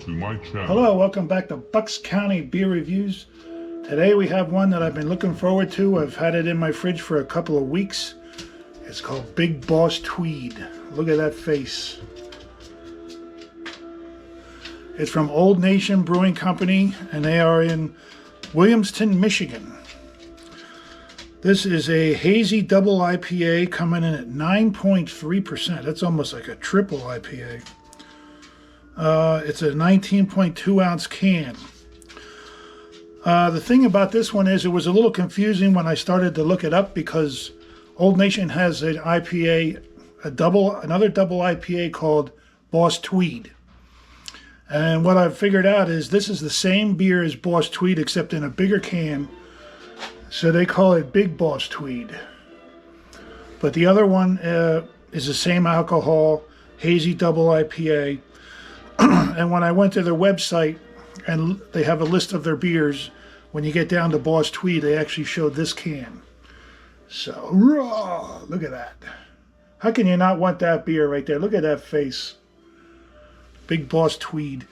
to my channel. Hello, welcome back to Bucks County Beer Reviews. Today we have one that I've been looking forward to. I've had it in my fridge for a couple of weeks. It's called Big Boss Tweed. Look at that face. It's from Old Nation Brewing Company, and they are in Williamston, Michigan. This is a Hazy Double IPA coming in at 9.3%. That's almost like a triple IPA. It's a 19.2 ounce can. The thing about this one is it was a little confusing when I started to look it up because Old Nation has an IPA, another double IPA called Boss Tweed. And what I've figured out is this is the same beer as Boss Tweed except in a bigger can. So they call it Big Boss Tweed. But the other one is the same alcohol, Hazy Double IPA. And when I went to their website and they have a list of their beers, when you get down to Boss Tweed, they actually showed this can. So, look at that. How can you not want that beer right there? Look at that face. Big Boss Tweed.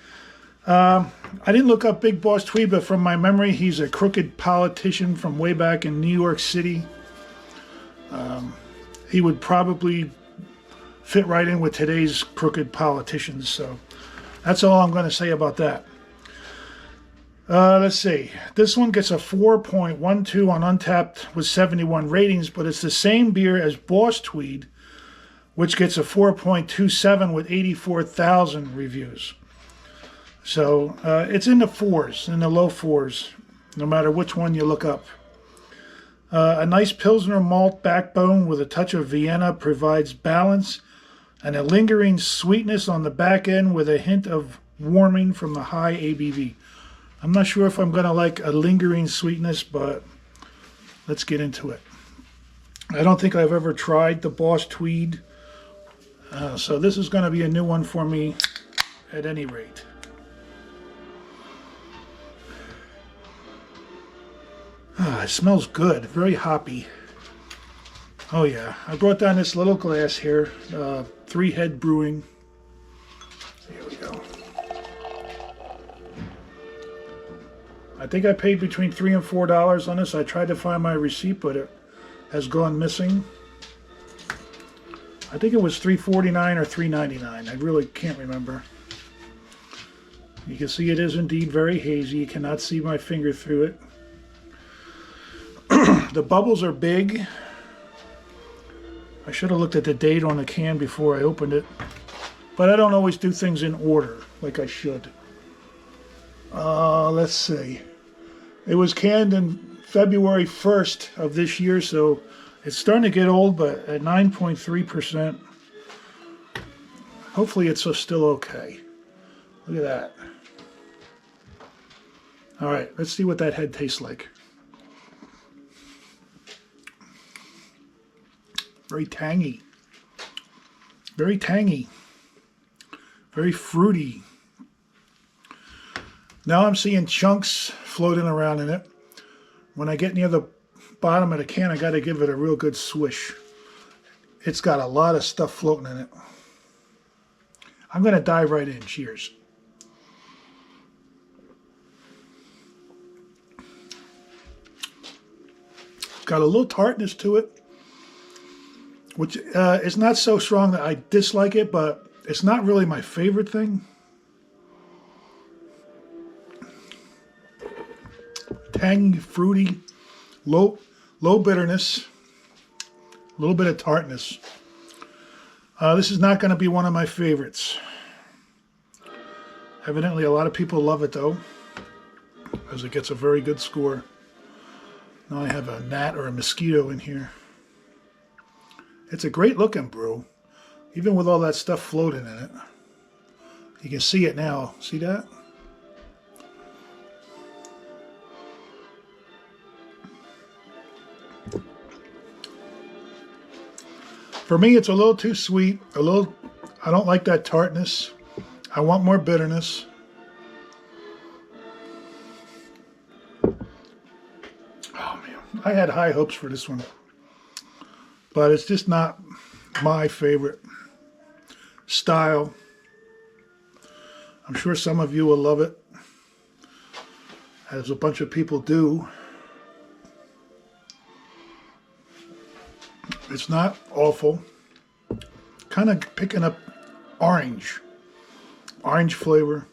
I didn't look up Big Boss Tweed, but from my memory, he's a crooked politician from way back in New York City. He would probably fit right in with today's crooked politicians, so that's all I'm going to say about that. Let's see. This one gets a 4.12 on Untappd with 71 ratings, but it's the same beer as Boss Tweed, which gets a 4.27 with 84,000 reviews. So it's in the fours, in the low fours, no matter which one you look up. A nice Pilsner malt backbone with a touch of Vienna provides balance and a lingering sweetness on the back end with a hint of warming from the high ABV. I'm not sure if I'm going to like a lingering sweetness, but let's get into it. I don't think I've ever tried the Boss Tweed, so this is going to be a new one for me at any rate. It smells good, very hoppy. Oh yeah, I brought down this little glass here, 3 Head Brewing. Here we go. I think I paid between $3 and $4 on this. I tried to find my receipt, but it has gone missing. I think it was $3.49 or $3.99. I really can't remember. You can see it is indeed very hazy. You cannot see my finger through it. The bubbles are big. I should have looked at the date on the can before I opened it. But I don't always do things in order like I should. Let's see. It was canned in February 1st of this year, so it's starting to get old, but at 9.3%. Hopefully it's still okay. Look at that. All right, let's see what that head tastes like. Very tangy. Very tangy. Very fruity. Now I'm seeing chunks floating around in it. When I get near the bottom of the can, I got to give it a real good swish. It's got a lot of stuff floating in it. I'm going to dive right in. Cheers. Got a little tartness to it, which is not so strong that I dislike it, but it's not really my favorite thing. Tangy, fruity, low bitterness, a little bit of tartness. This is not going to be one of my favorites. Evidently, a lot of people love it though, as it gets a very good score. Now I have a gnat or a mosquito in here. It's a great looking brew, even with all that stuff floating in it. You can see it now. See that? For me, it's a little too sweet. I don't like that tartness. I want more bitterness. Oh man, I had high hopes for this one, but it's just not my favorite style. I'm sure some of you will love it, as a bunch of people do. It's not awful. Kind of picking up orange flavor.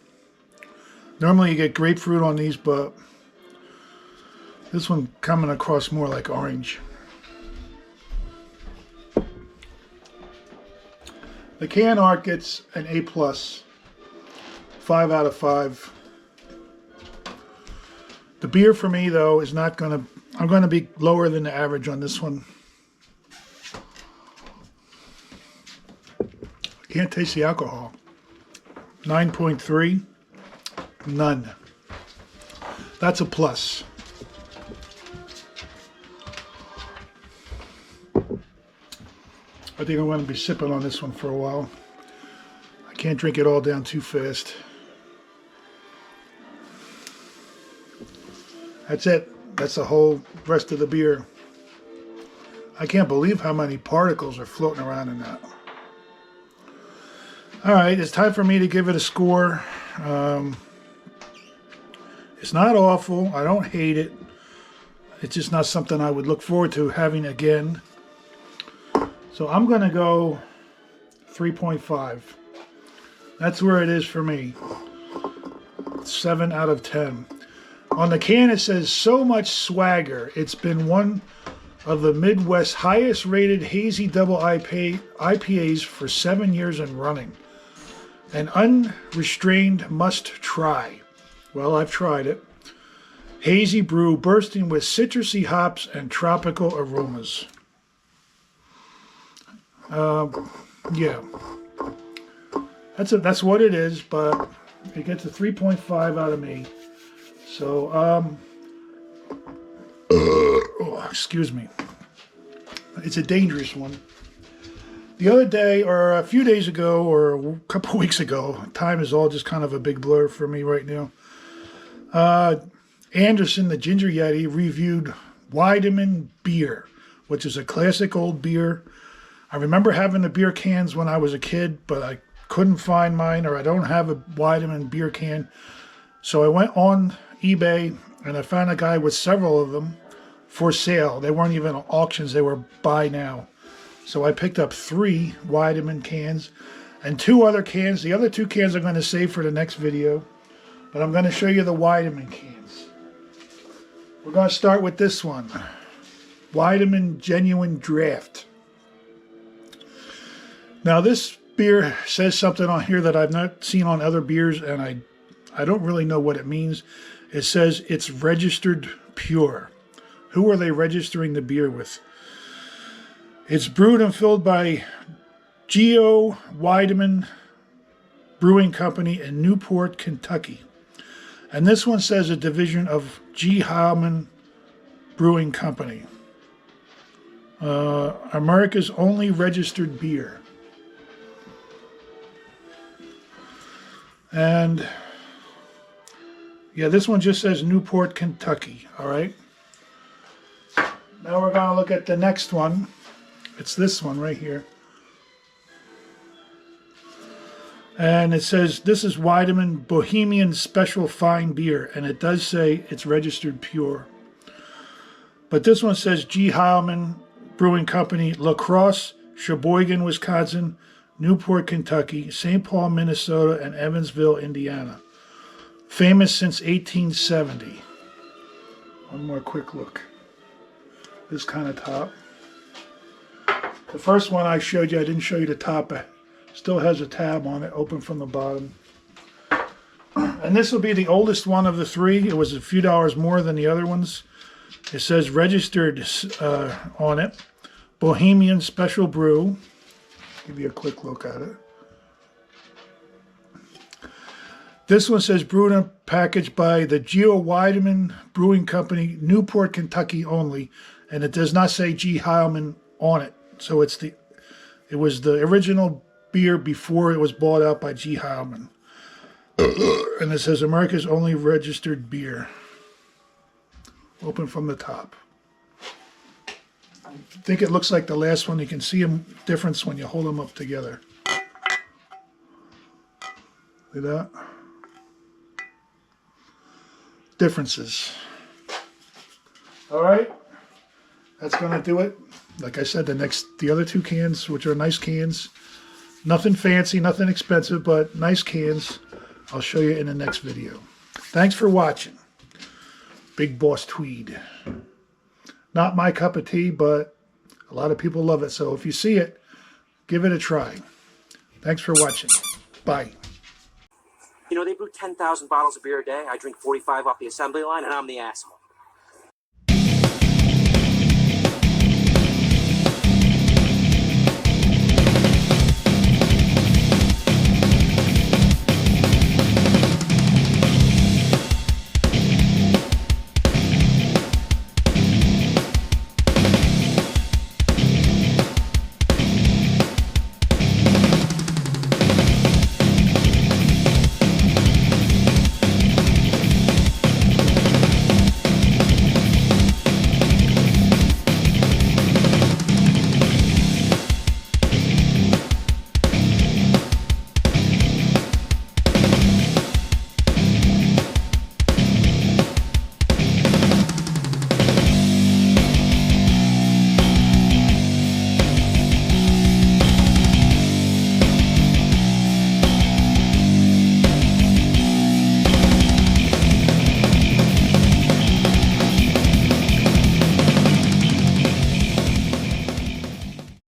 Normally you get grapefruit on these, but this one coming across more like orange. The can art gets an A+, 5 out of 5. The beer for me though is not gonna, I'm gonna be lower than the average on this one. I can't taste the alcohol. 9.3, none. That's a plus. I think I'm going to be sipping on this one for a while. I can't drink it all down too fast. That's it. That's the whole rest of the beer. I can't believe how many particles are floating around in that. Alright, it's time for me to give it a score. It's not awful. I don't hate it. It's just not something I would look forward to having again. So I'm going to go 3.5. That's where it is for me. 7 out of 10. On the can it says, so much swagger. It's been one of the Midwest's highest rated Hazy Double IPAs for 7 years and running. An unrestrained must try. Well, I've tried it. Hazy brew bursting with citrusy hops and tropical aromas. Yeah, that's what it is, but it gets a 3.5 out of me. So, oh, excuse me. It's a dangerous one. The other day, or a few days ago, or a couple weeks ago, time is all just kind of a big blur for me right now. Anderson, the Ginger Yeti, reviewed Weidemann beer, which is a classic old beer. I remember having the beer cans when I was a kid, but I couldn't find mine, or I don't have a Weidemann beer can. So I went on eBay and I found a guy with several of them for sale. They weren't even auctions, they were buy now. So I picked up 3 Weidemann cans and 2 other cans. The other 2 cans I'm going to save for the next video, but I'm going to show you the Weidemann cans. We're going to start with this one. Weidemann Genuine Draft. Now this beer says something on here that I've not seen on other beers, and I don't really know what it means. It says it's registered pure. Who are they registering the beer with? It's brewed and filled by Geo Weidemann Brewing Company in Newport, Kentucky. And this one says a division of G. Heilman Brewing Company. America's only registered beer. And yeah, this one just says Newport, Kentucky. All right. Now we're going to look at the next one. It's this one right here. And it says, this is Weidemann Bohemian Special Fine Beer. And it does say it's registered pure. But this one says G. Heilman Brewing Company, La Crosse, Sheboygan, Wisconsin, Newport, Kentucky, St. Paul, Minnesota, and Evansville, Indiana. Famous since 1870. One more quick look. This kind of top. The first one I showed you, I didn't show you the top. It still has a tab on it, open from the bottom. And this will be the oldest one of the 3. It was a few dollars more than the other ones. It says registered on it. Bohemian Special Brew. Give you a quick look at it. This one says brewed and packaged by the Geo Weidemann Brewing Company, Newport, Kentucky only, and it does not say G. Heilman on it. So it was the original beer before it was bought out by G. Heilman. And it says America's only registered beer. Open from the top. I think it looks like the last one. You can see the difference when you hold them up together. See that? differences. All right, that's gonna do it. Like I said, the other two cans, which are nice cans, nothing fancy, nothing expensive, but nice cans. I'll show you in the next video. Thanks for watching. Big Boss Tweed. Not my cup of tea, but a lot of people love it. So if you see it, give it a try. Thanks for watching. Bye. You know, they brew 10,000 bottles of beer a day. I drink 45 off the assembly line, and I'm the asshole.